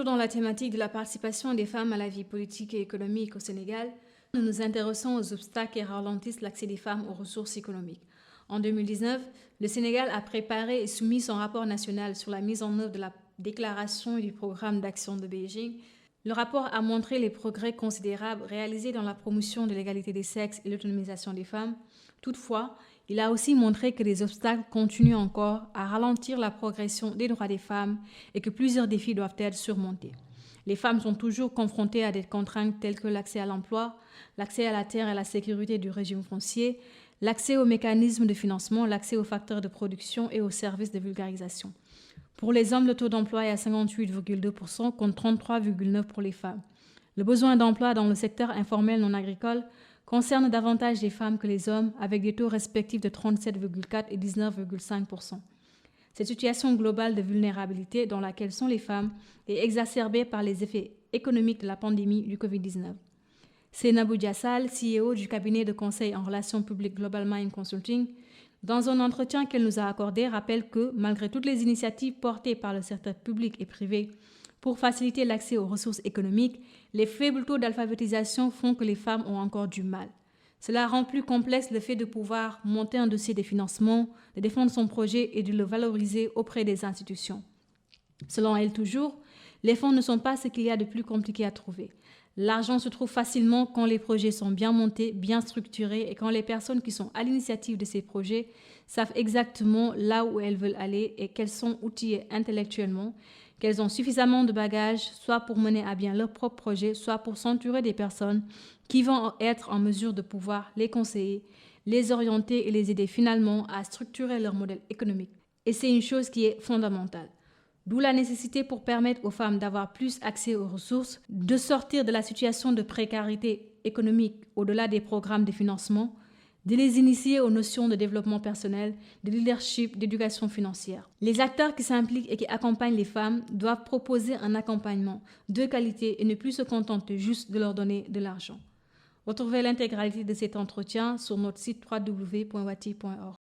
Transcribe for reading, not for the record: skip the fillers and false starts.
Toujours dans la thématique de la participation des femmes à la vie politique et économique au Sénégal, nous nous intéressons aux obstacles qui ralentissent l'accès des femmes aux ressources économiques. En 2019, le Sénégal a préparé et soumis son rapport national sur la mise en œuvre de la déclaration et du programme d'action de Beijing. Le rapport a montré les progrès considérables réalisés dans la promotion de l'égalité des sexes et l'autonomisation des femmes. Toutefois, il a aussi montré que les obstacles continuent encore à ralentir la progression des droits des femmes et que plusieurs défis doivent être surmontés. Les femmes sont toujours confrontées à des contraintes telles que l'accès à l'emploi, l'accès à la terre et à la sécurité du régime foncier, l'accès aux mécanismes de financement, l'accès aux facteurs de production et aux services de vulgarisation. Pour les hommes, le taux d'emploi est à 58,2% contre 33,9% pour les femmes. Le besoin d'emploi dans le secteur informel non agricole concerne davantage les femmes que les hommes, avec des taux respectifs de 37,4% et 19,5%. Cette situation globale de vulnérabilité dans laquelle sont les femmes est exacerbée par les effets économiques de la pandémie du Covid-19. Seynabou Diassal, CEO du cabinet de conseil en relations publiques Global Mind Consulting, dans un entretien qu'elle nous a accordé, rappelle que, malgré toutes les initiatives portées par le secteur public et privé pour faciliter l'accès aux ressources économiques, les faibles taux d'alphabétisation font que les femmes ont encore du mal. Cela rend plus complexe le fait de pouvoir monter un dossier de financement, de défendre son projet et de le valoriser auprès des institutions. Selon elle toujours, les fonds ne sont pas ce qu'il y a de plus compliqué à trouver. L'argent se trouve facilement quand les projets sont bien montés, bien structurés et quand les personnes qui sont à l'initiative de ces projets savent exactement là où elles veulent aller et qu'elles sont outillées intellectuellement, qu'elles ont suffisamment de bagages, soit pour mener à bien leur propre projet, soit pour s'entourer des personnes qui vont être en mesure de pouvoir les conseiller, les orienter et les aider finalement à structurer leur modèle économique. Et c'est une chose qui est fondamentale. D'où la nécessité pour permettre aux femmes d'avoir plus accès aux ressources, de sortir de la situation de précarité économique au-delà des programmes de financement, de les initier aux notions de développement personnel, de leadership, d'éducation financière. Les acteurs qui s'impliquent et qui accompagnent les femmes doivent proposer un accompagnement de qualité et ne plus se contenter juste de leur donner de l'argent. Retrouvez l'intégralité de cet entretien sur notre site www.wati.org.